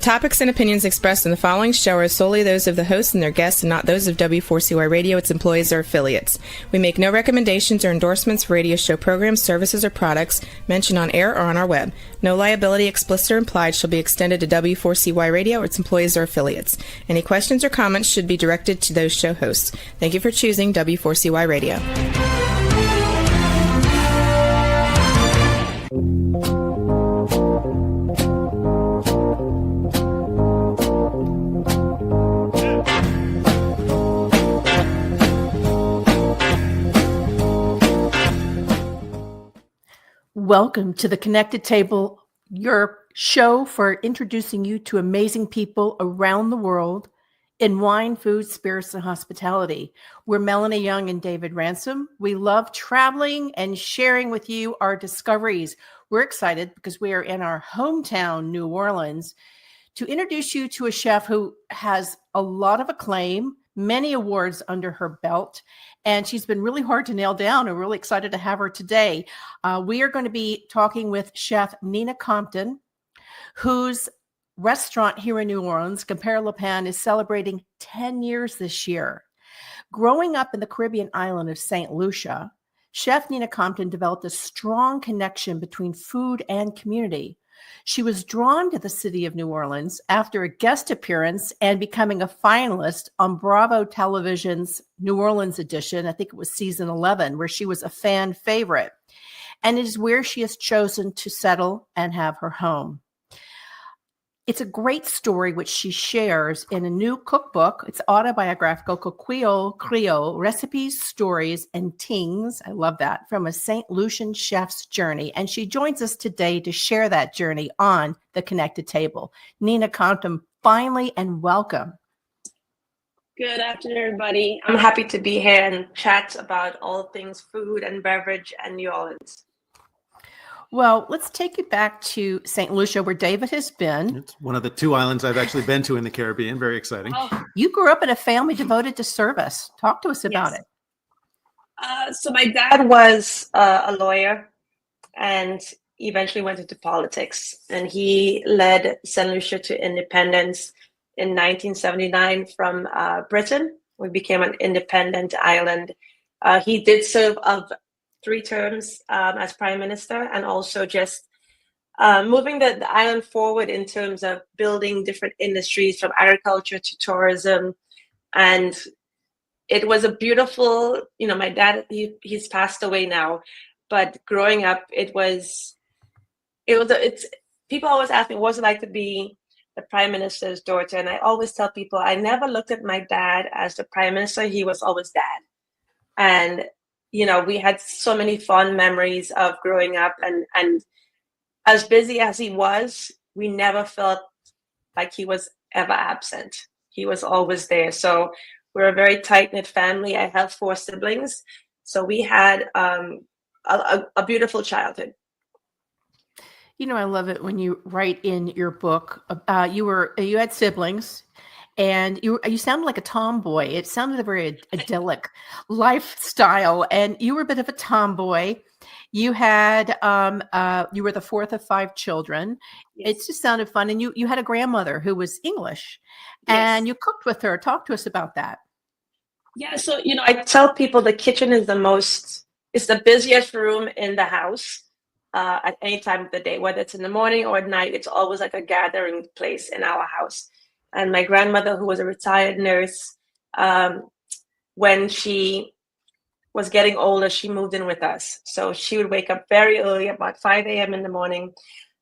topics and opinions expressed in the following show are solely those of the host and their guests and not those of W4CY Radio, its employees, or affiliates. We make no recommendations or endorsements for radio show programs, services, or products mentioned on air or on our web. No liability, explicit or implied, shall be extended to W4CY Radio or its employees or affiliates. Any questions or comments should be directed to those show hosts. Thank you for choosing W4CY Radio. Welcome to the Connected Table, your show for introducing you to amazing people around the world in wine, food, spirits, and hospitality. We're Melanie Young and David Ransom. We love traveling and sharing with you our discoveries. We're excited because we are in our hometown, New Orleans, to introduce you to a chef who has a lot of acclaim, many awards under her belt, and she's been really hard to nail down. I'm really excited to have her today. We are going to be talking with Chef Nina Compton, whose restaurant here in New Orleans, Compère Lapin, is celebrating 10 years this year. Growing up in the Caribbean island of St. Lucia, Chef Nina Compton developed a strong connection between food and community. She was drawn to the city of New Orleans after a guest appearance and becoming a finalist on Bravo Television's New Orleans edition. I think it was season 11, where she was a fan favorite. And it is where she has chosen to settle and have her home. It's a great story which she shares in a new cookbook. It's autobiographical, Creole, Recipes, Stories, and Tings. I love that, from a St. Lucian chef's journey. And she joins us today to share that journey on the Connected Table. Nina Compton, finally, and welcome. Good afternoon, everybody. I'm happy to be here and chat about all things food and beverage and New Orleans. Well, let's take you back to St. Lucia, where David has been. It's one of the two islands I've actually been to in the Caribbean. Very exciting. Oh. You grew up in a family devoted to service. Talk to us about it. So my dad was a lawyer and eventually went into politics. And he led St. Lucia to independence in 1979 from Britain. We became an independent island. He did serve of 3 terms as prime minister, and also just moving the island forward in terms of building different industries from agriculture to tourism. And it was a beautiful, my dad, he's passed away now, but growing up, it's people always ask me, what was it like to be the prime minister's daughter? And I always tell people, I never looked at my dad as the prime minister. He was always dad. And we had so many fond memories of growing up, and as busy as he was, we never felt like he was ever absent. He was always there. So we're a very tight-knit family. I have 4 siblings. So we had a beautiful childhood. I love it when you write in your book, you had siblings. And you sounded like a tomboy. It sounded a very idyllic lifestyle. And you were a bit of a tomboy. You had you were the 4th of 5 children. Yes. It just sounded fun. And you had a grandmother who was English, and you cooked with her. Talk to us about that. Yeah. So I tell people the kitchen is it's the busiest room in the house at any time of the day, whether it's in the morning or at night. It's always like a gathering place in our house. And my grandmother, who was a retired nurse, when she was getting older, she moved in with us. So she would wake up very early, about 5 a.m. in the morning,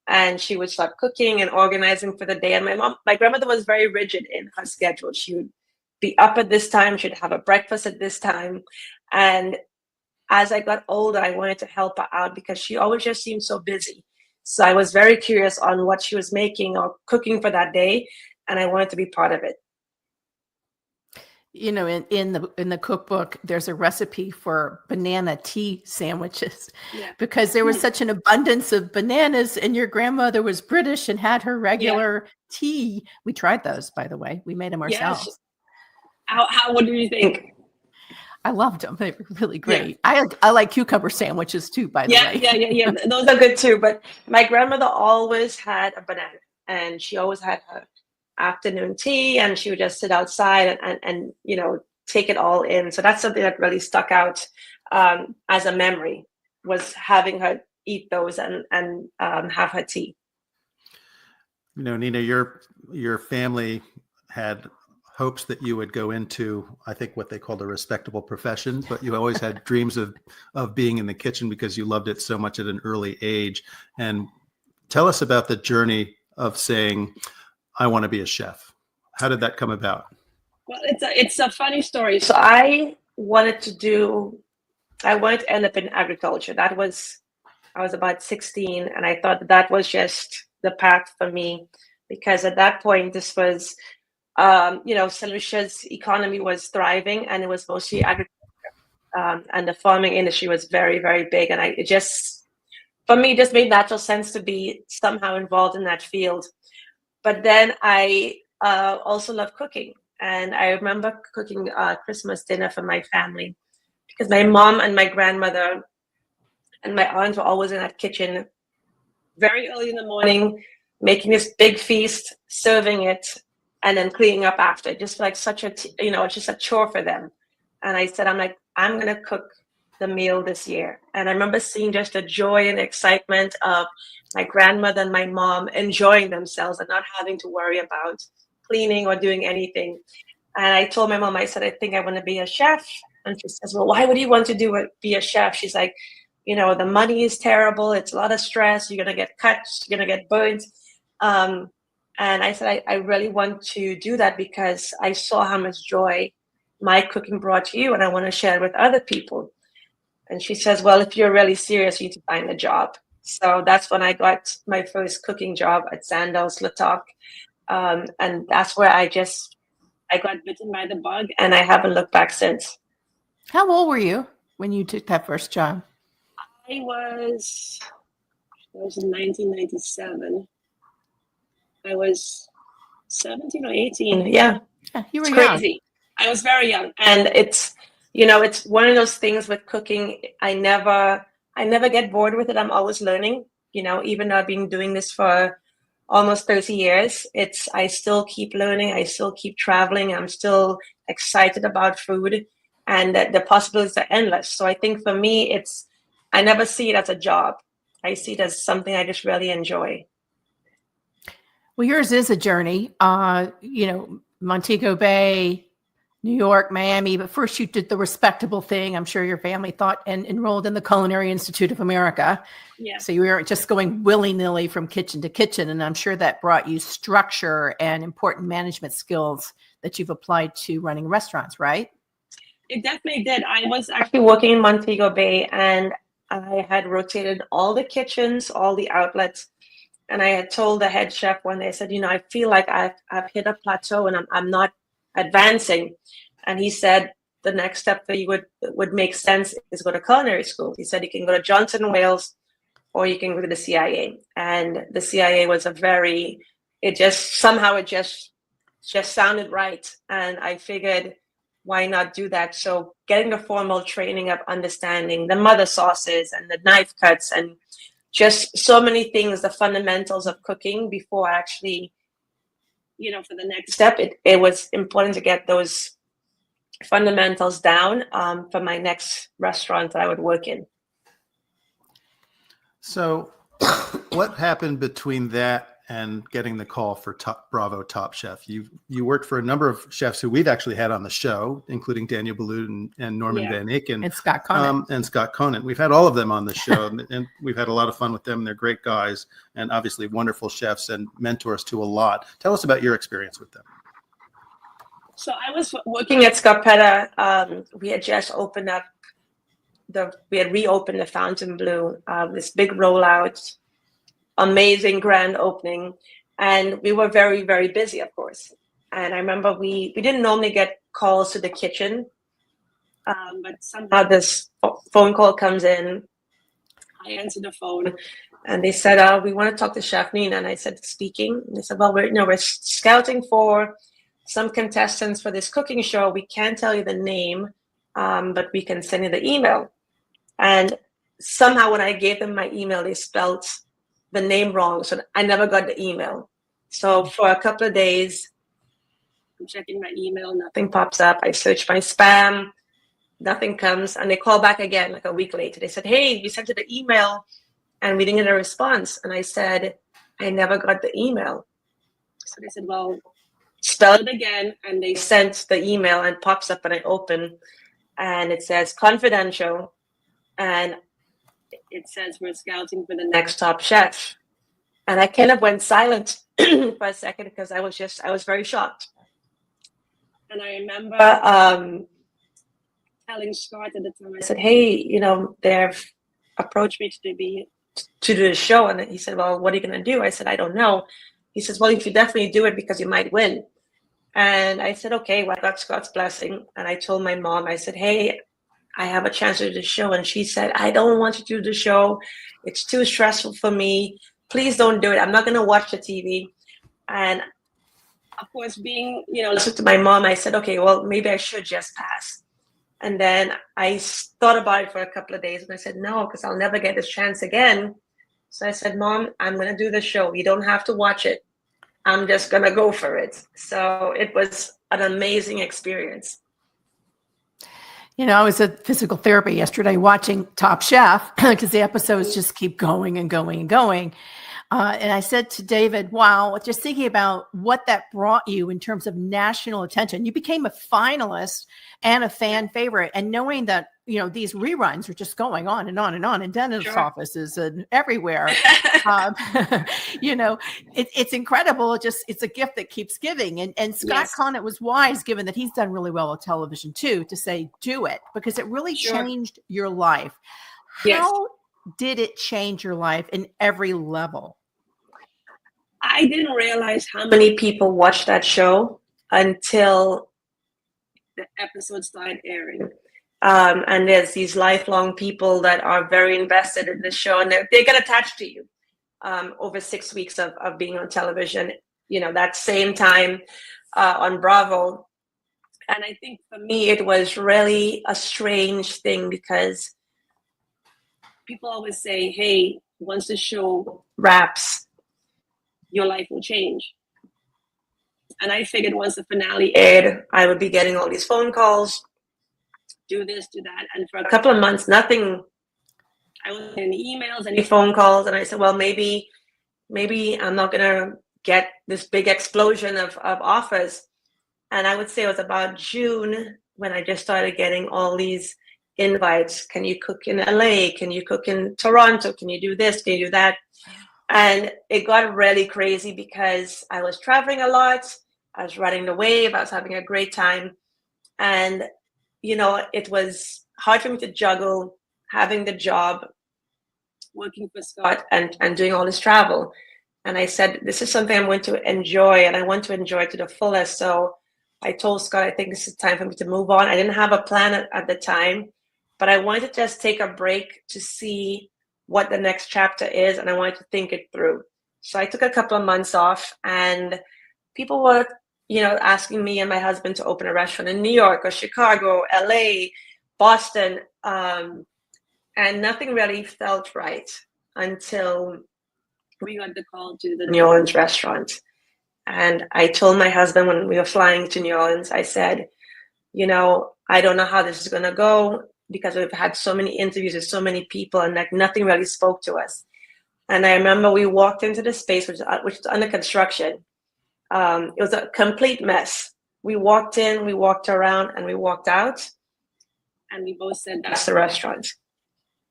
and she would start cooking and organizing for the day. And my grandmother was very rigid in her schedule. She would be up at this time, she'd have a breakfast at this time. And as I got older, I wanted to help her out because she always just seemed so busy. So I was very curious on what she was making or cooking for that day, and I wanted to be part of it. In the cookbook, there's a recipe for banana tea sandwiches, because there was such an abundance of bananas, and your grandmother was British and had her regular tea. We tried those, by the way. We made them ourselves. Yes. What do you think? I loved them. They were really great. Yeah. I like cucumber sandwiches too, by the way. Yeah. Those are good too. But my grandmother always had a banana, and she always had afternoon tea, and she would just sit outside and take it all in. So that's something that really stuck out as a memory, was having her eat those and have her tea. Nina, your family had hopes that you would go into, I think, what they called a respectable profession, but you always had dreams of being in the kitchen because you loved it so much at an early age. And tell us about the journey of saying, I want to be a chef. How did that come about? Well, it's a funny story. So I wanted to end up in agriculture. I was about 16, and I thought that was just the path for me, because at that point, this was, St. Lucia's economy was thriving, and it was mostly agriculture. And the farming industry was very, very big. And for me, it just made natural sense to be somehow involved in that field. But then I also love cooking. And I remember cooking Christmas dinner for my family, because my mom and my grandmother and my aunt were always in that kitchen very early in the morning, making this big feast, serving it, and then cleaning up after. Just like it's just a chore for them. And I said, I'm going to cook the meal this year. And I remember seeing just the joy and excitement of my grandmother and my mom enjoying themselves and not having to worry about cleaning or doing anything. And I told my mom, I said, I think I want to be a chef. And she says, well, why would you want to be a chef? She's like, the money is terrible. It's a lot of stress. You're going to get cut. You're going to get burnt. And I said, I really want to do that because I saw how much joy my cooking brought to you, and I want to share it with other people. And she says, well, if you're really serious, you need to find a job. So that's when I got my first cooking job at Sandals Latok. And that's where I got bitten by the bug, and I haven't looked back since. How old were you when you took that first job? That was in 1997. I was 17 or 18. Yeah, you were crazy. Young. I was very young, and it's one of those things with cooking. I never get bored with it. I'm always learning. Even though I've been doing this for almost 30 years, I still keep learning. I still keep traveling. I'm still excited about food, and the possibilities are endless. So I think for me, I never see it as a job. I see it as something I just really enjoy. Well, yours is a journey. Montego Bay, New York, Miami, but first you did the respectable thing. I'm sure your family thought, and enrolled in the Culinary Institute of America. Yeah. So you weren't just going willy-nilly from kitchen to kitchen. And I'm sure that brought you structure and important management skills that you've applied to running restaurants, right? It definitely did. I was actually working in Montego Bay, and I had rotated all the kitchens, all the outlets. And I had told the head chef one day, I said, I feel like I've hit a plateau and I'm not advancing. And he said, the next step for you would make sense is go to culinary school. He said, you can go to Johnson Wales or you can go to the CIA. And the CIA was it just sounded right. And I figured, why not do that? So getting the formal training of understanding the mother sauces and the knife cuts and just so many things, the fundamentals of cooking before I actually, for the next step, it was important to get those fundamentals down for my next restaurant that I would work in. So what happened between that and getting the call for Bravo Top Chef? You worked for a number of chefs who we've actually had on the show, including Daniel Boulud and Norman Van Aken. And Scott Conant. And Scott Conant. We've had all of them on the show, and we've had a lot of fun with them. They're great guys and obviously wonderful chefs and mentors to a lot. Tell us about your experience with them. So I was working at Scarpetta. We had just opened up we had reopened the Fontainebleau, this big rollout, amazing grand opening, and we were very, very busy, of course. And I remember we didn't normally get calls to the kitchen, but somehow this phone call comes in. I answer the phone, and they said, "We want to talk to Chef Nina." And I said, "Speaking." And they said, "Well, we're scouting for some contestants for this cooking show. We can't tell you the name, but we can send you the email." And somehow when I gave them my email, they spelled the name wrong. So I never got the email. So for a couple of days, I'm checking my email, nothing pops up. I search my spam, nothing comes. And they call back again like a week later. They said, hey, we sent you the email and we didn't get a response. And I said, I never got the email. So they said, well, spell it again. And they sent the email and pops up and I open and it says confidential. And it says we're scouting for the next top chef. And I kind of went silent for a second because I was very shocked. And I remember telling Scott at the time, I said, hey, they've approached me to do the show. And he said, well, what are you going to do? I said, I don't know. He says, well, you should definitely do it because you might win. And I said, okay, well, I got Scott's blessing. And I told my mom, I said, hey, I have a chance to do the show. And she said, I don't want to do the show. It's too stressful for me. Please don't do it. I'm not going to watch the TV. And of course, being, listening to my mom, I said, okay, well, maybe I should just pass. And then I thought about it for a couple of days and I said, no, because I'll never get this chance again. So I said, Mom, I'm going to do the show. You don't have to watch it. I'm just going to go for it. So it was an amazing experience. I was at physical therapy yesterday watching Top Chef because the episodes just keep going and going and going. And I said to David, wow, just thinking about what that brought you in terms of national attention. You became a finalist and a fan favorite. And knowing that, these reruns are just going on and on and on in dentist offices and everywhere. It's incredible. It's a gift that keeps giving. And Scott Conant was wise, given that he's done really well with television too, to say, do it, because it really changed your life. How did it change your life in every level? I didn't realize how many people watched that show until the episode started airing. And there's these lifelong people that are very invested in the show, and they get attached to you over 6 weeks of being on television, that same time on Bravo. And I think for me, it was really a strange thing because people always say, hey, once the show wraps, your life will change. And I figured once the finale aired, I would be getting all these phone calls, do this, do that. And for a couple of months, nothing. I wasn't getting any emails, any phone calls. And I said, well, maybe I'm not going to get this big explosion of offers. And I would say it was about June when I just started getting all these invites. Can you cook in LA? Can you cook in Toronto? Can you do this? Can you do that? And it got really crazy because I was traveling a lot. I was riding the wave. I was having a great time. And, it was hard for me to juggle having the job, working for Scott and doing all this travel. And I said, this is something I'm going to enjoy, and I want to enjoy it to the fullest. So I told Scott, I think this is time for me to move on. I didn't have a plan at the time, but I wanted to just take a break to see what the next chapter is, and I wanted to think it through. So I took a couple of months off, and people were, asking me and my husband to open a restaurant in New York or Chicago, LA, Boston, and nothing really felt right until we got the call to the New Orleans restaurant. And I told my husband when we were flying to New Orleans, I said, I don't know how this is going to go because we've had so many interviews with so many people and nothing really spoke to us. And I remember we walked into the space, which was under construction. It was a complete mess. We walked in, we walked around, and we walked out. And we both said, that's the restaurant.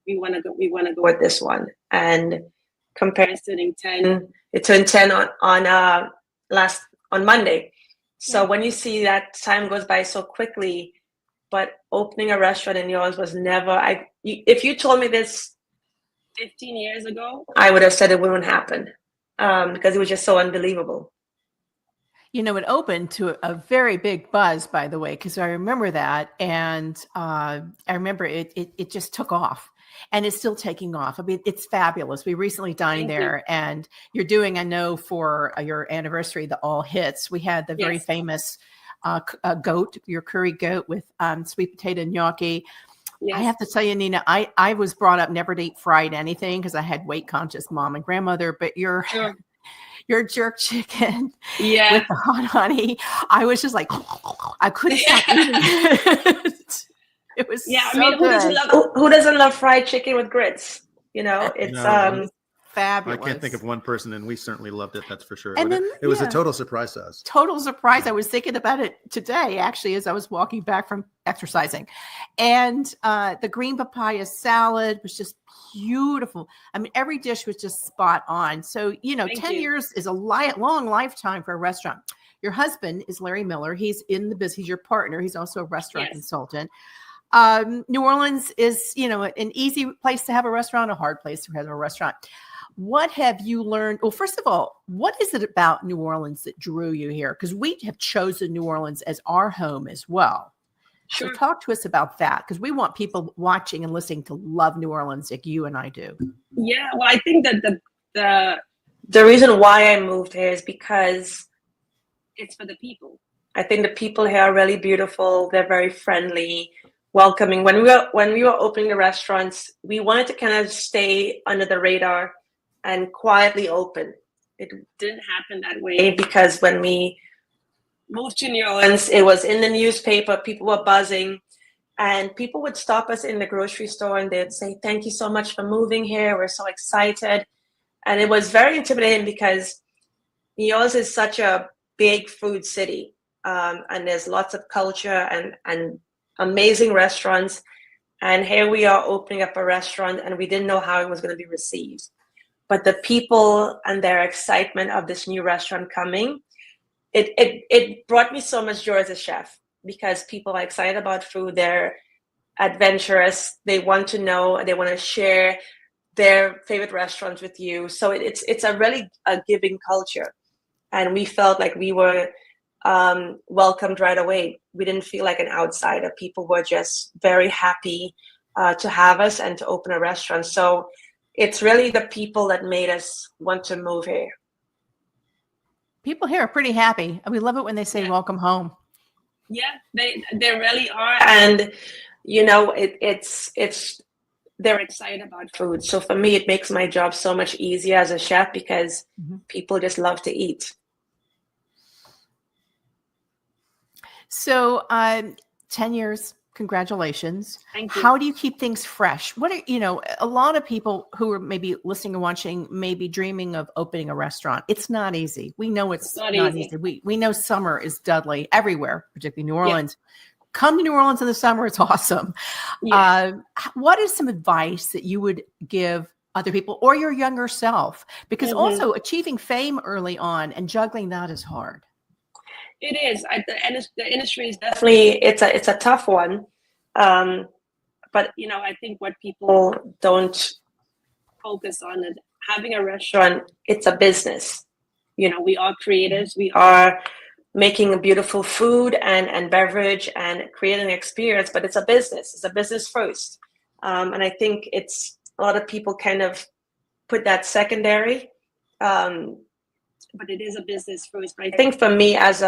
We want to go with this one. And compared to 10, it turned 10 on Monday. So when you see that time goes by so quickly, but opening a restaurant in New Orleans was never, if you told me this 15 years ago, I would have said it wouldn't happen because it was just so unbelievable. It opened to a very big buzz, by the way, because I remember that. And I remember it just took off. And it's still taking off. I mean, it's fabulous. We recently dined there, and you're doing, I know, for your anniversary, the all hits. We had the very famous goat, your curry goat with sweet potato gnocchi. Yes. I have to tell you, Nina, I was brought up never to eat fried anything because I had weight conscious mom and grandmother. But your jerk chicken Yeah. with the hot honey. I was just like, I couldn't stop eating it. It was Yeah, so I mean, good. who doesn't love fried chicken with grits? You know, it's No, Fabulous. I can't think of one person, and we certainly loved it. That's for sure. And then, It was a yeah. total surprise to us. Total surprise. I was thinking about it today, actually, as I was walking back from exercising. And the green papaya salad was just beautiful. I mean, every dish was just spot on. So, you know, 10 years is a long lifetime for a restaurant. Your husband is Larry Miller. He's in the business. He's your partner. He's also a restaurant consultant. New Orleans is, you know, an easy place to have a restaurant, a hard place to have a restaurant. What have you learned? Well, first of all, what is it about New Orleans that drew you here? Because we have chosen New Orleans as our home as well. Sure. So talk to us about that, because we want people watching and listening to love New Orleans like you and I do. Yeah, well, I think that the reason why I moved here is because it's for the people. I think the people here are really beautiful. They're very friendly, welcoming. When we were opening the restaurants, we wanted to kind of stay under the radar and quietly open. It didn't happen that way because when we moved to New Orleans, it was in the newspaper, people were buzzing, and people would stop us in the grocery store and they'd say, "Thank you so much for moving here. We're so excited." And it was very intimidating because New Orleans is such a big food city, and there's lots of culture and amazing restaurants. And here we are opening up a restaurant and we didn't know how it was going to be received. But the people and their excitement of this new restaurant coming, it brought me so much joy as a chef, because people are excited about food. They're adventurous. They want to know. They want to share their favorite restaurants with you. So it's a really giving culture, and we felt like we were welcomed right away. We didn't feel like an outsider. People were just very happy to have us and to open a restaurant. So it's really the people that made us want to move here. People here are pretty happy. We love it when they say welcome home. Yeah, they really are. And, you know, it's they're excited about food. So for me, it makes my job so much easier as a chef, because people just love to eat. So 10 years, congratulations. Thank you. How do you keep things fresh? What are, you know, a lot of people who are maybe listening and watching may be dreaming of opening a restaurant. It's not easy. We know it's not easy. We know summer is deadly everywhere, particularly New Orleans. Yeah. Come to New Orleans in the summer. It's awesome. Yeah. What is some advice that you would give other people or your younger self? Because also achieving fame early on and juggling that is hard. It is. The industry is definitely, it's a tough one. But, you know, I think what people don't focus on is having a restaurant, it's a business. You know, we are creatives. We are making a beautiful food and beverage and creating an experience, but it's a business. It's a business first. And I think it's a lot of people kind of put that secondary. But it is a business first. But I think for me, if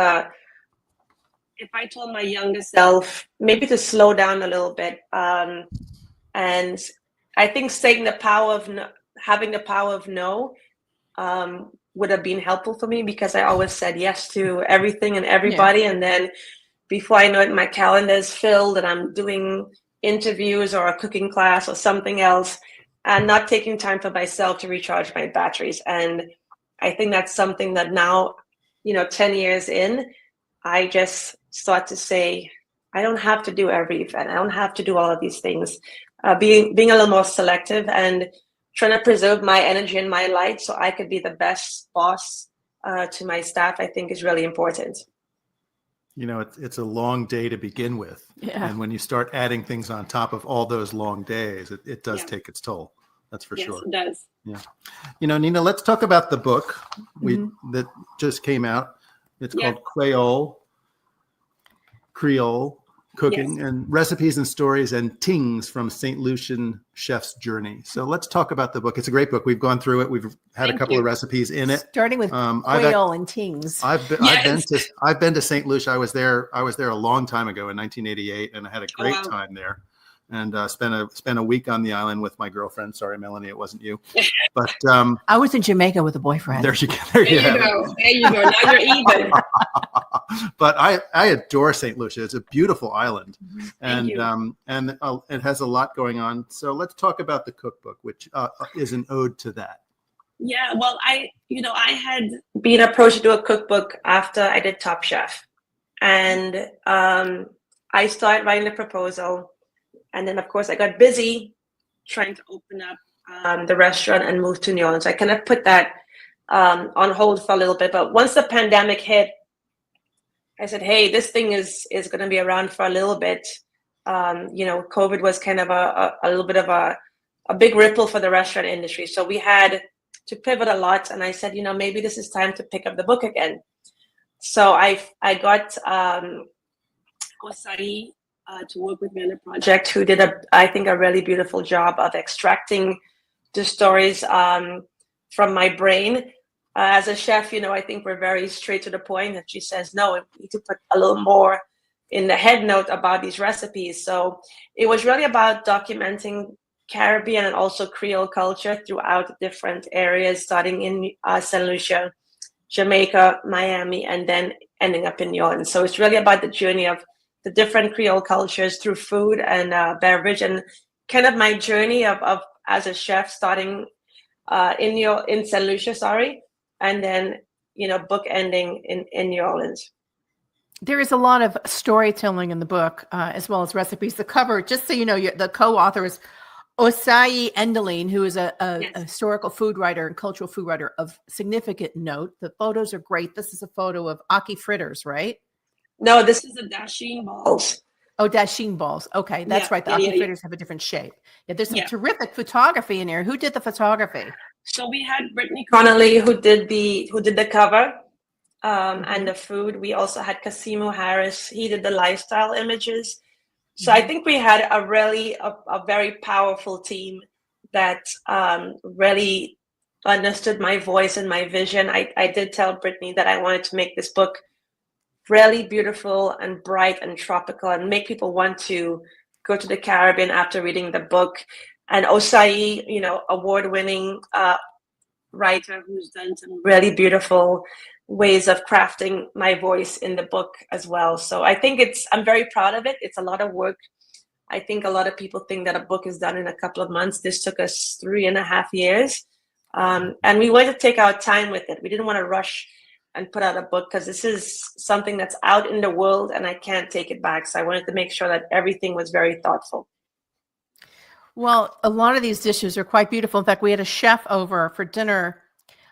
I told my younger self maybe to slow down a little bit, and I think having the power of no would have been helpful for me, because I always said yes to everything and everybody, and then before I know it, my calendar is filled and I'm doing interviews or a cooking class or something else, and not taking time for myself to recharge my batteries. And I think that's something that now, you know, 10 years in, I just start to say, I don't have to do every event. I don't have to do all of these things. Being a little more selective and trying to preserve my energy and my light so I could be the best boss to my staff, I think is really important. You know, it's a long day to begin with. Yeah. And when you start adding things on top of all those long days, it does take its toll. That's for sure. Yes, it does. Yeah. You know, Nina, let's talk about the book that just came out. It's called Creole Cooking and Recipes and Stories and Tings from St. Lucian Chef's Journey. So let's talk about the book. It's a great book. We've gone through it. We've had a couple of recipes in it. Starting with Creole and Tings. I've been to St. Lucia. I was there a long time ago in 1988, and I had a great time there. and spent a week on the island with my girlfriend. Sorry, Melanie, it wasn't you. But I was in Jamaica with a boyfriend. there you go. There you go. There you go. Now you're even. But I adore St. Lucia. It's a beautiful island, Thank you. and it has a lot going on. So let's talk about the cookbook, which is an ode to that. Yeah, well, I had been approached to do a cookbook after I did Top Chef, and I started writing the proposal, and then of course I got busy trying to open up the restaurant and move to New Orleans. I kind of put that on hold for a little bit, but once the pandemic hit, I said, hey, this thing is going to be around for a little bit. COVID was kind of a little bit of a big ripple for the restaurant industry, so we had to pivot a lot. And I said, maybe this is time to pick up the book again. So I got Osai to work with me on a project, who did I think a really beautiful job of extracting the stories from my brain. As a chef, I think we're very straight to the point, and she says, no, we need to put a little more in the head note about these recipes. So it was really about documenting Caribbean and also Creole culture throughout different areas, starting in St. Lucia, Jamaica, Miami, and then ending up in New Orleans. So it's really about the journey of the different Creole cultures through food and beverage, and kind of my journey of as a chef, starting in St. Lucia, and then book ending in New Orleans. There is a lot of storytelling in the book, as well as recipes. The cover, just so you know, the co-author is Osai Endeline, who is a historical food writer and cultural food writer of significant note. The photos are great. This is a photo of ackee fritters, right? No, this is the dasheen balls. Oh, dasheen balls. Okay, that's right. The ackee fritters have a different shape. Yeah, there's some terrific photography in here. Who did the photography? So we had Brittany Connolly, who did the cover and the food. We also had Casimo Harris. He did the lifestyle images. So I think we had a very powerful team that really understood my voice and my vision. I did tell Brittany that I wanted to make this book really beautiful and bright and tropical and make people want to go to the Caribbean after reading the book. And Osai, award-winning writer who's done some really beautiful ways of crafting my voice in the book as well. So I think I'm very proud of it. It's a lot of work. I think a lot of people think that a book is done in a couple of months. This took us 3.5 years. And we wanted to take our time with it. We didn't want to rush and put out a book because this is something that's out in the world and I can't take it back. So I wanted to make sure that everything was very thoughtful. Well, a lot of these dishes are quite beautiful. In fact, we had a chef over for dinner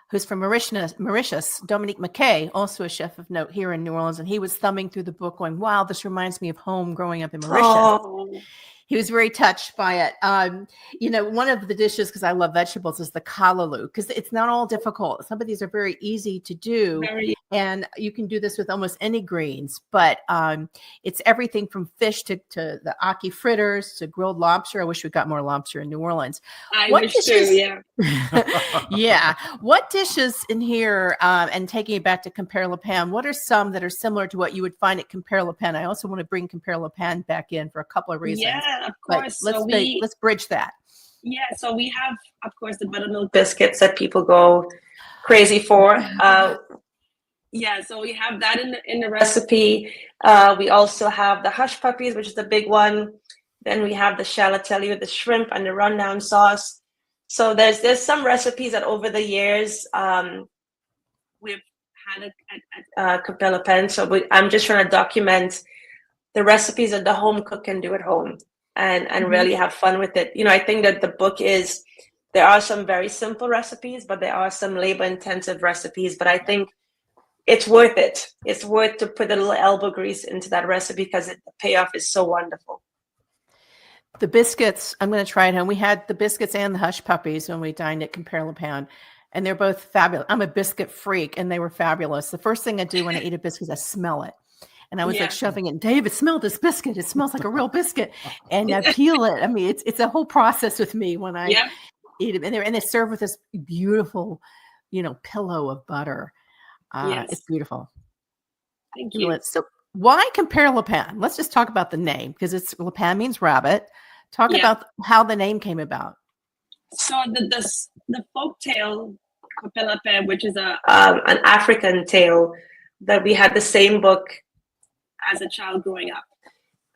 who's from Mauritius, Dominique McKay, also a chef of note here in New Orleans. And he was thumbing through the book going, wow, this reminds me of home growing up in Mauritius. Oh. He was very touched by it. One of the dishes, because I love vegetables, is the callaloo, because it's not all difficult. Some of these are very easy to do. And you can do this with almost any greens, but it's everything from fish to the ackee fritters to grilled lobster. I wish we got more lobster in New Orleans. I wish too, yeah. Yeah. What dishes in here, and taking it back to Compère Lapin, what are some that are similar to what you would find at Compère Lapin? I also want to bring Compère Lapin back in for a couple of reasons. Yeah, of course. But let's bridge that. Yeah, so we have, of course, the buttermilk biscuits that people go crazy for. So we have that in the recipe. We also have the hush puppies, which is the big one. Then we have the chalatelli with the shrimp and the rundown sauce. So there's some recipes that over the years we've had at Compère Lapin. So I'm just trying to document the recipes that the home cook can do at home and really have fun with it. I think that the book there are some very simple recipes, but there are some labor intensive recipes, but I think it's worth it. It's worth to put a little elbow grease into that recipe because the payoff is so wonderful. The biscuits, I'm going to try it home. We had the biscuits and the hush puppies when we dined at Compère Lapin, and they're both fabulous. I'm a biscuit freak, and they were fabulous. The first thing I do when I eat a biscuit is I smell it. And I was like shoving it. David, smell this biscuit. It smells like a real biscuit. And I peel it. I mean, it's a whole process with me when I eat it. And they're served with this beautiful, pillow of butter. It's beautiful. Thank you. So why Compère Lapin? Let's just talk about the name, because Lapin means rabbit. Talk about how the name came about. So the folk tale Compère Lapin, which is an African tale, that we had the same book as a child growing up.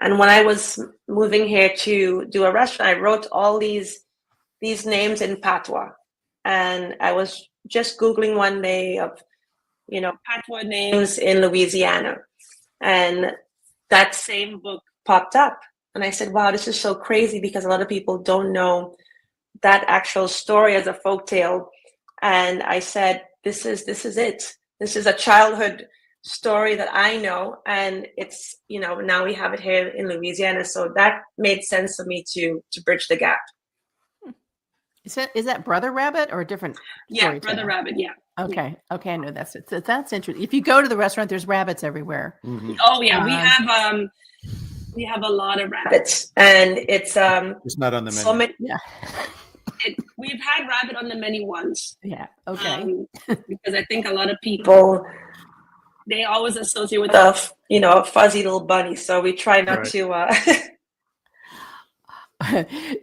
And when I was moving here to do a restaurant, I wrote all these names in patois. And I was just Googling one day of, patois names in Louisiana. And that same book popped up. And I said, wow, this is so crazy, because a lot of people don't know that actual story as a folktale. And I said, this is it. This is a childhood story that I know. And it's, now we have it here in Louisiana. So that made sense for me to bridge the gap. Is that Brother Rabbit or a different? Yeah, Brother Rabbit. Yeah. Okay. I know that's it. So that's interesting. If you go to the restaurant, there's rabbits everywhere. Mm-hmm. Oh yeah, we have a lot of rabbits, and it's not on the menu. So many, yeah. We've had rabbit on the menu once. Yeah. Okay. Because I think a lot of people, they always associate with a fuzzy little bunny. So we try not to.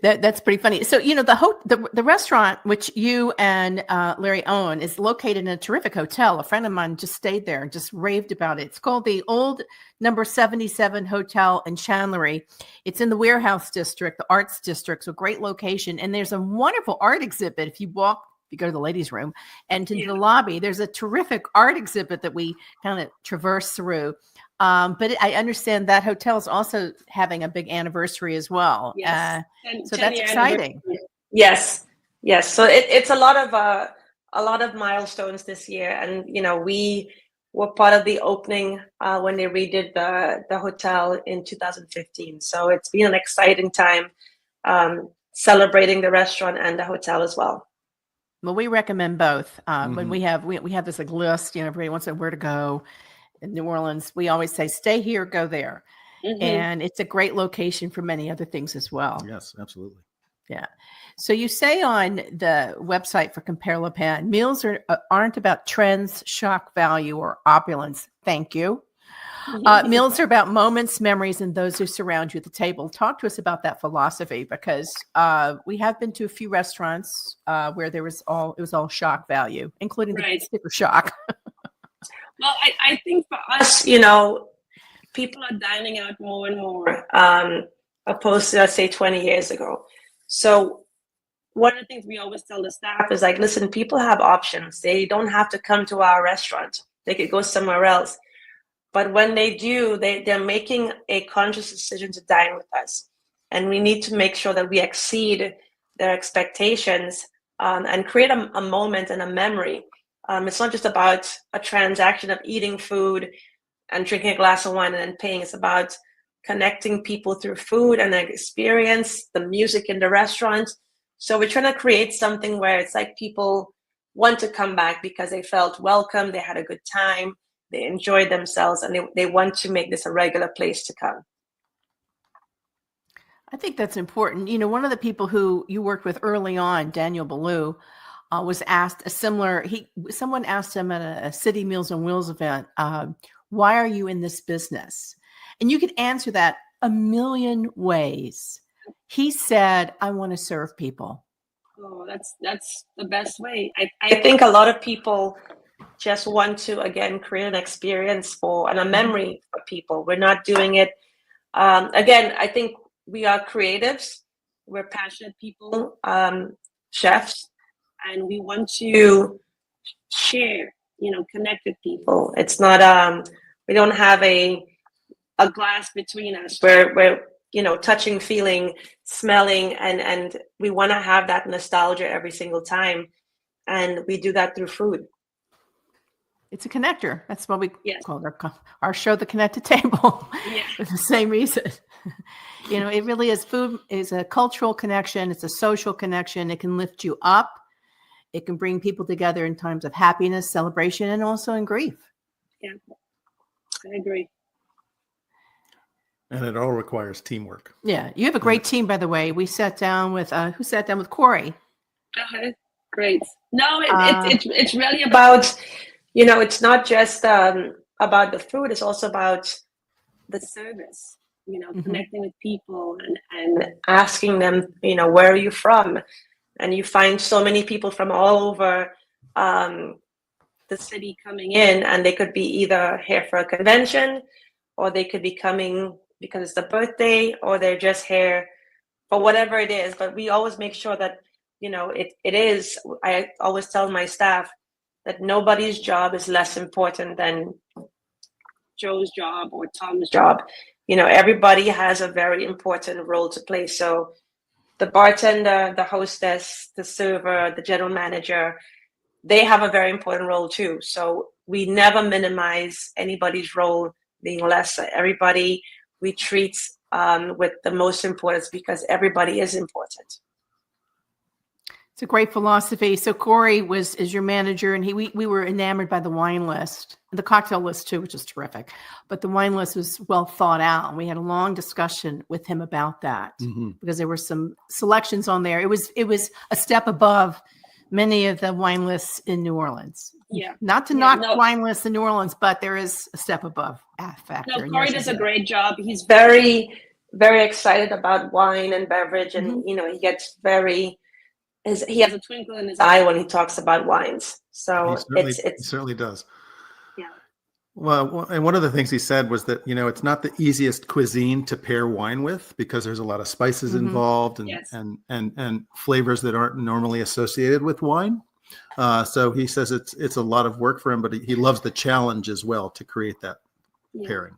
That's pretty funny. So, the restaurant, which you and Larry own, is located in a terrific hotel. A friend of mine just stayed there and just raved about it. It's called the Old Number 77 Hotel in Chandlery. It's in the Warehouse District, the Arts District. So great location. And there's a wonderful art exhibit. If you go to the ladies' room and to the lobby, there's a terrific art exhibit that we kind of traverse through. But I understand that hotel is also having a big anniversary as well. Yes. So that's exciting. Yes. So it's a lot of milestones this year, and we were part of the opening when they redid the hotel in 2015. So it's been an exciting time celebrating the restaurant and the hotel as well. Well, we recommend both. When we have this list, everybody wants to know where to go. In New Orleans, we always say, stay here, go there. Mm-hmm. And it's a great location for many other things as well. Yes, absolutely. Yeah. So you say on the website for Compère Lapin, meals aren't about trends, shock value, or opulence. Thank you. Meals are about moments, memories, and those who surround you at the table. Talk to us about that philosophy, because we have been to a few restaurants where it was all shock value, including the sticker shock. Well, I think for us, people are dining out more and more, opposed to, let's say, 20 years ago. So one of the things we always tell the staff is listen, people have options. They don't have to come to our restaurant. They could go somewhere else. But when they do, they're making a conscious decision to dine with us. And we need to make sure that we exceed their expectations and create a moment and a memory. It's not just about a transaction of eating food and drinking a glass of wine and then paying. It's about connecting people through food and their experience, the music in the restaurant. So we're trying to create something where it's people want to come back because they felt welcome, they had a good time, they enjoyed themselves, and they want to make this a regular place to come. I think that's important. One of the people who you worked with early on, Daniel Boulud, was asked someone asked him at a City Meals on Wheels event, why are you in this business? And you could answer that a million ways. He said, I want to serve people. Oh, that's the best way. I think a lot of people just want to, again, create an experience and a memory for people. We're not doing it. Again, I think we are creatives. We're passionate people, chefs. And we want to share, connect with people. It's not, we don't have a glass between us. We're touching, feeling, smelling, and we want to have that nostalgia every single time. And we do that through food. It's a connector. That's what we call our show, The Connected Table, for the same reason. It really is. Food is a cultural connection. It's a social connection. It can lift you up. It can bring people together in times of happiness, celebration, and also in grief. Yeah, I agree. And it all requires teamwork. Yeah, you have a great team, by the way. We sat down with who sat down with Corey. Great. No, it's really about, it's not just about the food. It's also about the service. connecting with people and asking them, where are you from? And you find so many people from all over the city coming in, and they could be either here for a convention, or they could be coming because it's the birthday, or they're just here for whatever it is. But we always make sure that, it is, I always tell my staff that nobody's job is less important than Joe's job or Tom's job. Everybody has a very important role to play. So the bartender, the hostess, the server, the general manager, they have a very important role too. So we never minimize anybody's role being less. Everybody we treat with the most importance, because everybody is important. It's a great philosophy. So Corey is your manager, and we were enamored by the wine list, the cocktail list too, which is terrific. But the wine list was well thought out, and we had a long discussion with him about that because there were some selections on there. It was a step above many of the wine lists in New Orleans. Yeah, not to knock wine lists in New Orleans, but there is a step above factor. No, Corey does a great job. He's very, very excited about wine and beverage, and he gets very. He has a twinkle in his eye when he talks about wines. So he certainly does. Yeah. Well, and one of the things he said was that, it's not the easiest cuisine to pair wine with, because there's a lot of spices involved and flavors that aren't normally associated with wine. So he says it's a lot of work for him, but he loves the challenge as well to create that pairing.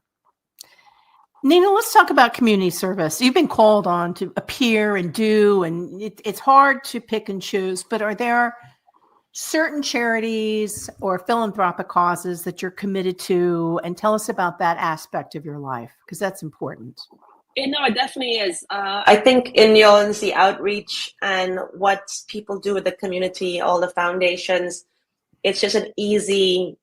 Nina, let's talk about community service. You've been called on to appear and do, and it's hard to pick and choose, but are there certain charities or philanthropic causes that you're committed to? And tell us about that aspect of your life, because that's important. No, it definitely is. I think in New Orleans, the outreach and what people do with the community, all the foundations, it's just an easy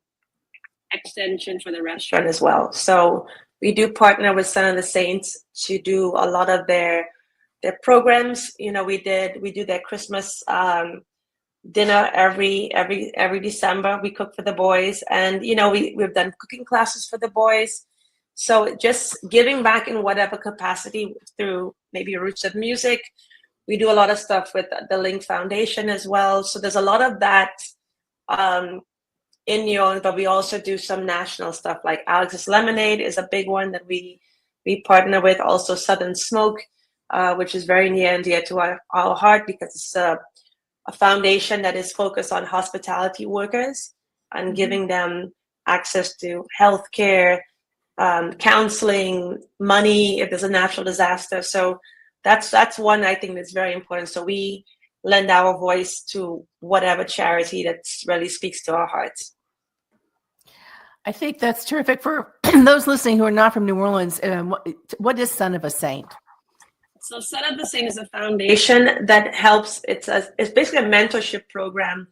extension for the restaurant as well. So we do partner with Son of the Saints to do a lot of their programs. We do their Christmas dinner every December. We cook for the boys, and we've done cooking classes for the boys. So just giving back in whatever capacity through maybe Roots of Music. We do a lot of stuff with the Link Foundation as well. So there's a lot of that in New Orleans, but we also do some national stuff, like Alex's Lemonade is a big one that we partner with. Also Southern Smoke, which is very near and dear to our heart, because it's a foundation that is focused on hospitality workers and giving them access to healthcare, counseling, money if there's a natural disaster. So that's one I think that's very important. So we lend our voice to whatever charity that really speaks to our hearts. I think that's terrific. For those listening who are not from New Orleans, what is Son of a Saint? So Son of the Saint is a foundation that helps. It's basically a mentorship program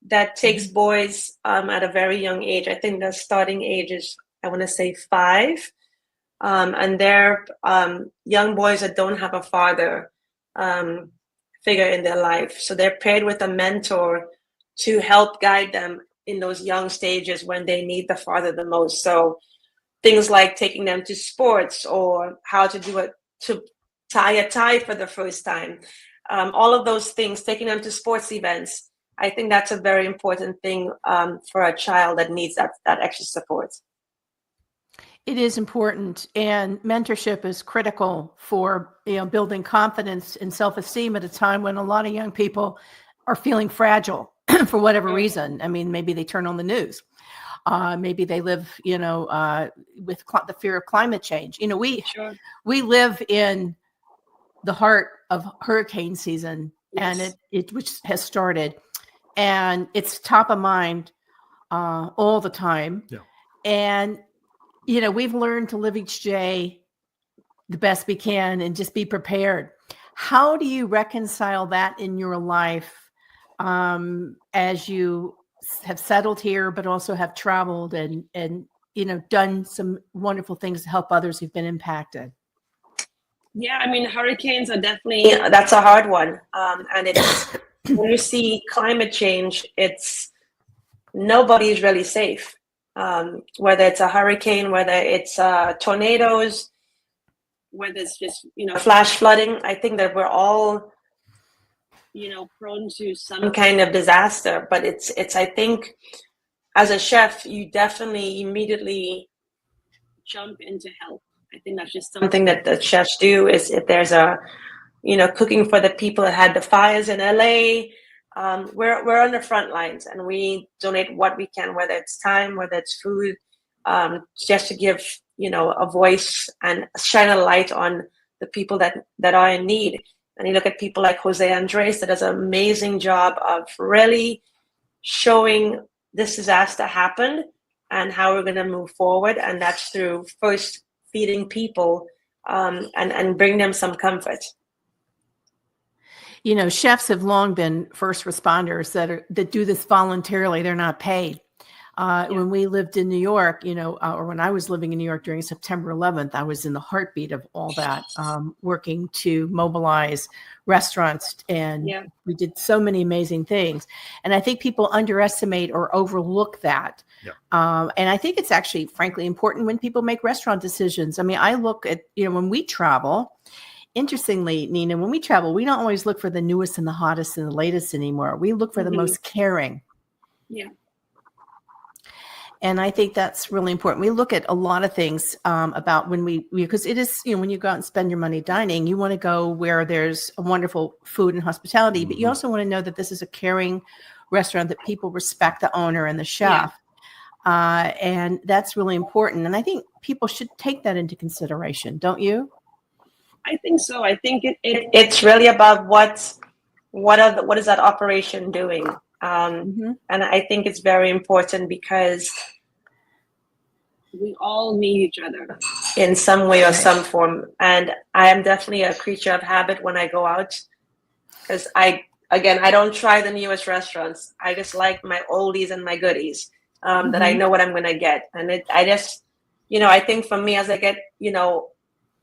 that takes boys at a very young age. I think the starting age is, I want to say 5. And they're young boys that don't have a father figure in their life. So they're paired with a mentor to help guide them in those young stages when they need the father the most. So things like taking them to sports, or how to do it, to tie a tie for the first time. All of those things, taking them to sports events. I think that's a very important thing for a child that needs that extra support. It is important, and mentorship is critical for building confidence and self-esteem at a time when a lot of young people are feeling fragile for whatever reason. I mean, maybe they turn on the news. Maybe they live, with the fear of climate change. We live in the heart of hurricane season, and it which has started, and it's top of mind all the time. Yeah. And we've learned to live each day the best we can and just be prepared. How do you reconcile that in your life as you have settled here, but also have traveled and done some wonderful things to help others who've been impacted? Yeah, I mean, hurricanes are definitely, that's a hard one. And it's, when you see climate change, nobody's really safe. Whether it's a hurricane, whether it's tornadoes, whether it's just, flash flooding. I think that we're all, prone to some kind of disaster, but it's, I think as a chef, you definitely immediately jump into help. I think that's just something that the chefs do, is if there's a, cooking for the people that had the fires in LA, we're on the front lines and we donate what we can, whether it's time, whether it's food, just to give, a voice and shine a light on the people that are in need. And you look at people like Jose Andres that does an amazing job of really showing this disaster happened and how we're going to move forward. And that's through first feeding people and bring them some comfort. Chefs have long been first responders that do this voluntarily. They're not paid. When we lived in New York, or when I was living in New York during September 11th, I was in the heartbeat of all that, working to mobilize restaurants. And we did so many amazing things. And I think people underestimate or overlook that. Yeah. And I think it's actually, frankly, important when people make restaurant decisions. I mean, I look at, when we travel, interestingly, Nina, when we travel, we don't always look for the newest and the hottest and the latest anymore. We look for the most caring. Yeah. And I think that's really important. We look at a lot of things about because it is, when you go out and spend your money dining, you want to go where there's a wonderful food and hospitality, but you also want to know that this is a caring restaurant, that people respect the owner and the chef. Yeah. And that's really important. And I think people should take that into consideration, don't you? I think so. I think it's really about what is that operation doing? And I think it's very important because we all need each other in some way or some form. And I am definitely a creature of habit when I go out, because I don't try the newest restaurants. I just like my oldies and my goodies, that I know what I'm going to get. And I think for me, as I get,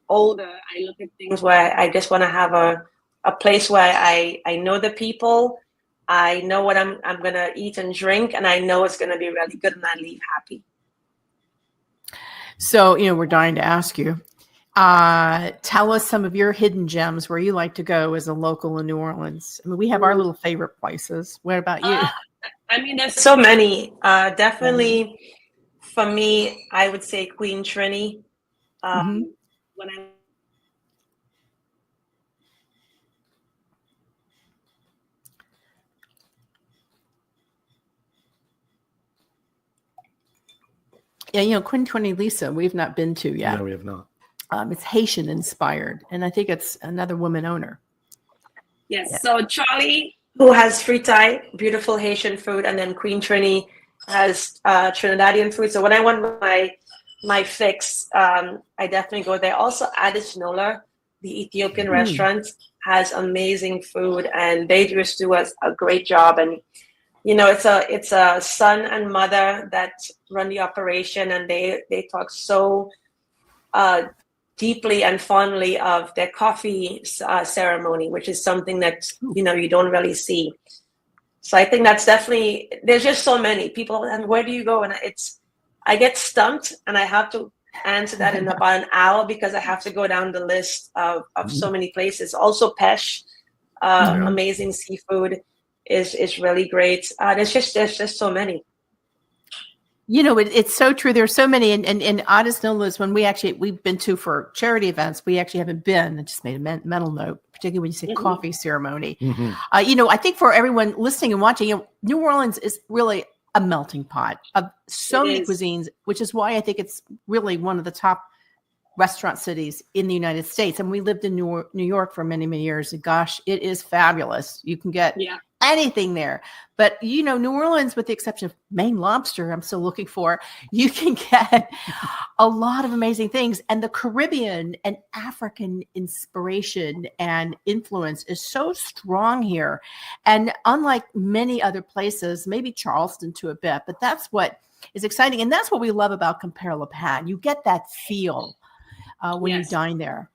older, I look at things where I just want to have a place where I know the people, I know what I'm going to eat and drink, and I know it's going to be really good, and I leave happy. So, we're dying to ask you, tell us some of your hidden gems where you like to go as a local in New Orleans. I mean, we have our little favorite places. What about you? There's so many. Definitely, for me, I would say Queen Trini. When I Queen Trini Lisa, we've not been to yet. No, we have not. It's Haitian inspired, and I think it's another woman owner. Yes. Yeah. So Charlie, who has fritai, beautiful Haitian food, and then Queen Trini has Trinidadian food. So when I want my fix, I definitely go there. Also, Addis Nola, the Ethiopian restaurant, has amazing food, and they just do a great job. And it's a son and mother that run the operation, and they talk so deeply and fondly of their coffee ceremony, which is something that you don't really see. So I think that's definitely, there's just so many people. And where do you go? And I get stumped, and I have to answer that in about an hour because I have to go down the list of so many places. Also, Pesh, amazing seafood. Is really great. There's just so many. It's so true. There's so many, and Addis Nola is one we've been to for charity events. We actually haven't been. I just made a mental note, particularly when you say coffee ceremony. I think for everyone listening and watching, New Orleans is really a melting pot of so many cuisines, which is why I think it's really one of the top restaurant cities in the United States. And we lived in New York for many, many years. And gosh, it is fabulous. You can get anything there. But, New Orleans, with the exception of Maine lobster, I'm still looking for, you can get a lot of amazing things. And the Caribbean and African inspiration and influence is so strong here. And unlike many other places, maybe Charleston to a bit, but that's what is exciting. And that's what we love about Compère Lapin. You get that feel when you dine there.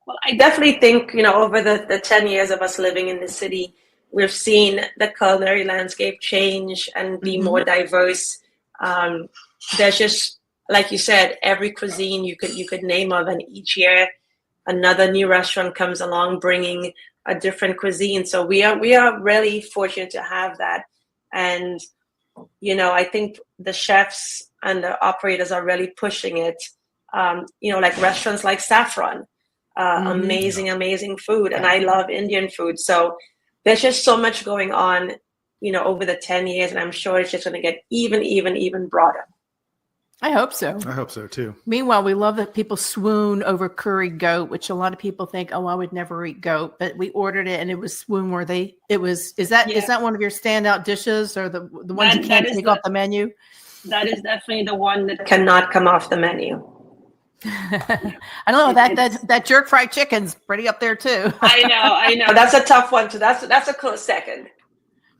Well, I definitely think, over the 10 years of us living in the city, we've seen the culinary landscape change and be more diverse. There's just, like you said, every cuisine you could name of, and each year another new restaurant comes along bringing a different cuisine. So we are really fortunate to have that. And, I think the chefs and the operators are really pushing it. Like restaurants like Saffron, amazing food. And I love Indian food. So there's just so much going on, over the 10 years. And I'm sure it's just going to get even broader. I hope so. I hope so too. Meanwhile, we love that people swoon over curried goat, which a lot of people think, oh, I would never eat goat, but we ordered it and it was swoon worthy. Is that one of your standout dishes, or the ones you can't take off the menu? That is definitely the one that cannot come off the menu. I don't know, that jerk fried chicken's pretty up there too. I know. That's a tough one too. That's a close second.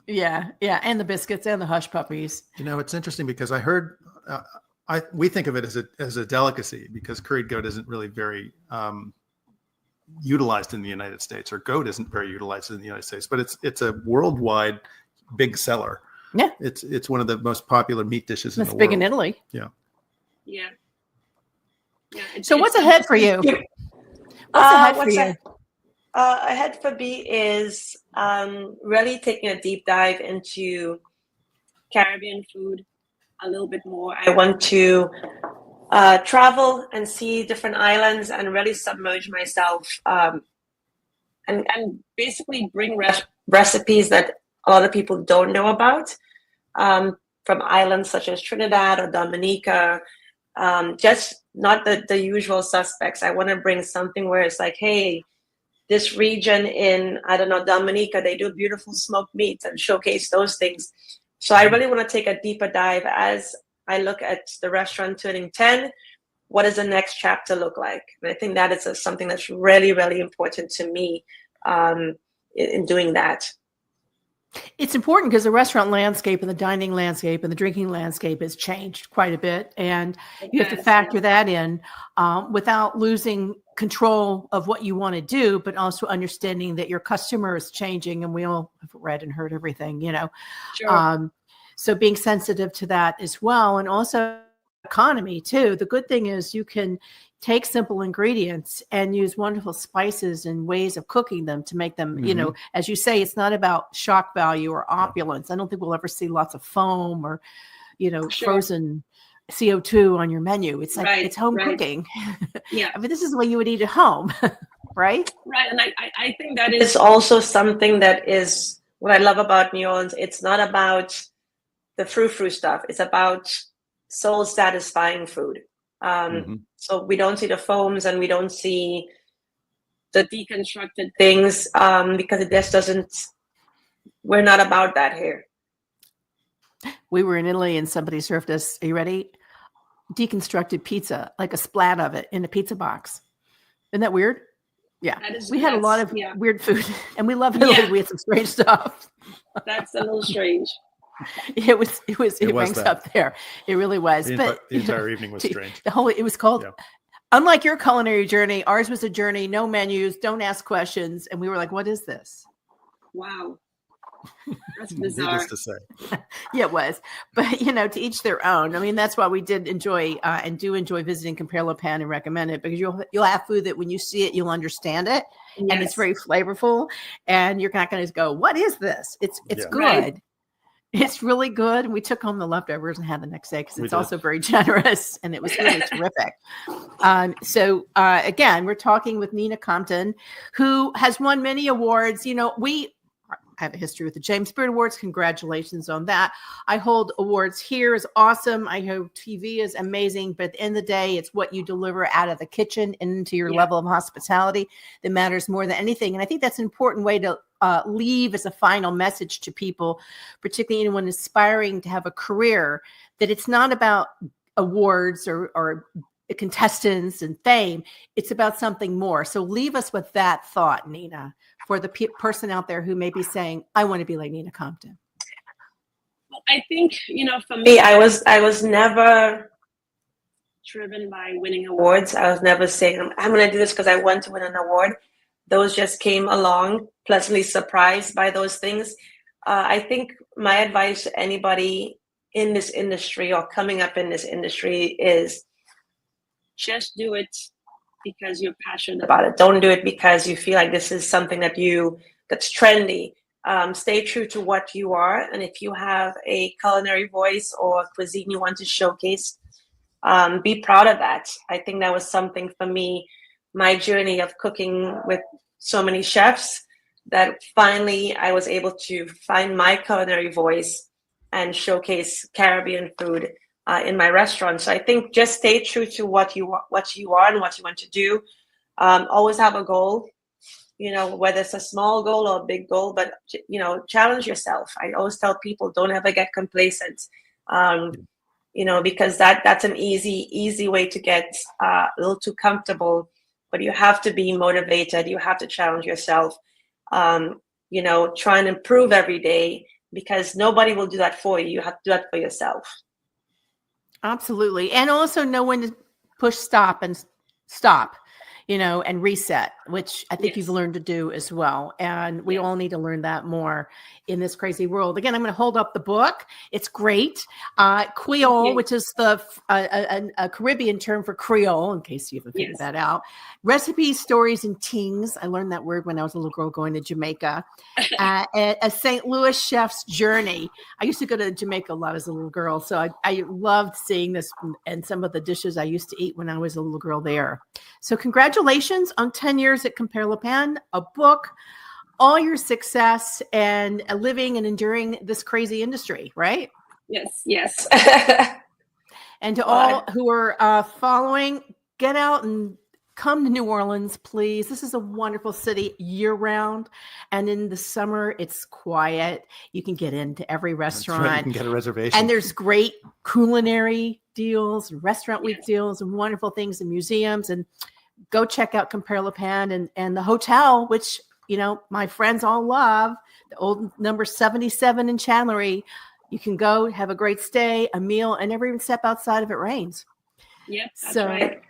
Yeah. And the biscuits and the hush puppies. It's interesting because I heard, we think of it as a delicacy because curried goat isn't really very utilized in the United States, or goat isn't very utilized in the United States, but it's a worldwide big seller. Yeah. It's one of the most popular meat dishes in the world. It's big in Italy. Yeah. So what's ahead for you? Ahead for me is really taking a deep dive into Caribbean food a little bit more. I want to travel and see different islands and really submerge myself and basically bring recipes that a lot of people don't know about from islands such as Trinidad or Dominica. Just not the usual suspects. I want to bring something where it's like, hey, this region in, I don't know, Dominica, they do beautiful smoked meats and showcase those things. So I really want to take a deeper dive as I look at the restaurant turning 10. What does the next chapter look like? And I think that is something that's really, really important to me in doing that. It's important because the restaurant landscape and the dining landscape and the drinking landscape has changed quite a bit. And you have to factor that in without losing control of what you want to do, but also understanding that your customer is changing. And we all have read and heard everything, Sure. So being sensitive to that as well. And also economy too. The good thing is you can take simple ingredients and use wonderful spices and ways of cooking them to make them, as you say, it's not about shock value or opulence. I don't think we'll ever see lots of foam or, frozen CO2 on your menu. It's like, it's home cooking. Yeah. I mean, this is the way you would eat at home, right? Right. And I think that is also something that is what I love about New Orleans. It's not about the frou-frou stuff. It's about soul satisfying food. So we don't see the foams and we don't see the deconstructed things because it just doesn't, we're not about that here. We were in Italy and somebody served us, are you ready? Deconstructed pizza, like a splat of it in a pizza box. Isn't that weird? Yeah. We had a lot of weird food and we love Italy. Yeah. We had some strange stuff. That's a little strange. It ranks up there. It really was. The entire evening was strange. It was called, unlike your culinary journey, ours was a journey, no menus, don't ask questions. And we were like, what is this? Wow. That's bizarre. Needless to say. Yeah, it was. But, to each their own. I mean, that's why we did enjoy and do enjoy visiting Compère Lapin and recommend it, because you'll have food that when you see it, you'll understand it. Yes. And it's very flavorful. And you're not going to go, what is this? It's good. Right. It's really good. And we took home the leftovers and had the next day because it's also very generous and it was really terrific. So again, we're talking with Nina Compton, who has won many awards. I have a history with the James Spirit Awards. Congratulations on that. I hold awards here is awesome. I hope TV is amazing. But at the end of the day, it's what you deliver out of the kitchen and into your level of hospitality that matters more than anything. And I think that's an important way to leave as a final message to people, particularly anyone aspiring to have a career, that it's not about awards or contestants and fame. It's about something more. So leave us with that thought, Nina, for the person out there who may be saying, I want to be like Nina Compton. I think, for me, I was never driven by winning awards. I was never saying, I'm going to do this because I want to win an award. Those just came along, pleasantly surprised by those things. I think my advice to anybody in this industry or coming up in this industry is just do it because you're passionate about it. Don't do it because you feel like this is something that's trendy. Stay true to what you are. And if you have a culinary voice or cuisine you want to showcase, be proud of that. I think that was something for me, my journey of cooking with so many chefs, that finally I was able to find my culinary voice and showcase Caribbean food in my restaurant. So I think just stay true to what you are and what you want to do. Always have a goal, whether it's a small goal or a big goal, but, challenge yourself. I always tell people, don't ever get complacent, because that's an easy way to get a little too comfortable, but you have to be motivated. You have to challenge yourself, try and improve every day, because nobody will do that for you. You have to do that for yourself. Absolutely. And also know when to push stop and reset, which I think you've learned to do as well. And we all need to learn that more in this crazy world. Again, I'm going to hold up the book. It's great. Creole, which is a Caribbean term for Creole, in case you haven't figured that out. Recipes, stories, and tings. I learned that word when I was a little girl going to Jamaica. A St. Louis chef's journey. I used to go to Jamaica a lot as a little girl, so I loved seeing this and some of the dishes I used to eat when I was a little girl there. So congratulations on 10 years at Compère Lapin, a book, all your success, and living and enduring this crazy industry, right? Yes. And to all who are following, get out and come to New Orleans, please. This is a wonderful city year-round. And in the summer, it's quiet. You can get into every restaurant. That's right. You can get a reservation. And there's great culinary deals, restaurant week deals, and wonderful things in museums. And go check out Compère Lapin and the hotel, which, my friends all love, the old number 77 in Chandlery. You can go have a great stay, a meal, and never even step outside if it rains. Yep, that's right.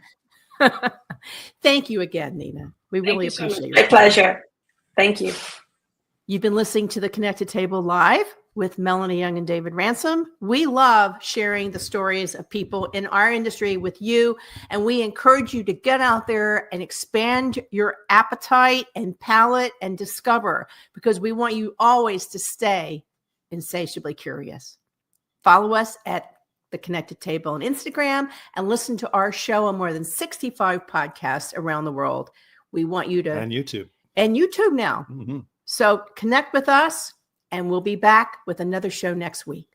Thank you again, Nina. We really appreciate it. My pleasure. Thank you. You've been listening to The Connected Table Live with Melanie Young and David Ransom. We love sharing the stories of people in our industry with you, and we encourage you to get out there and expand your appetite and palate and discover, because we want you always to stay insatiably curious. Follow us at The Connected Table on Instagram and listen to our show on more than 65 podcasts around the world. We want you to... And YouTube. And YouTube now. Mm-hmm. So connect with us, and we'll be back with another show next week.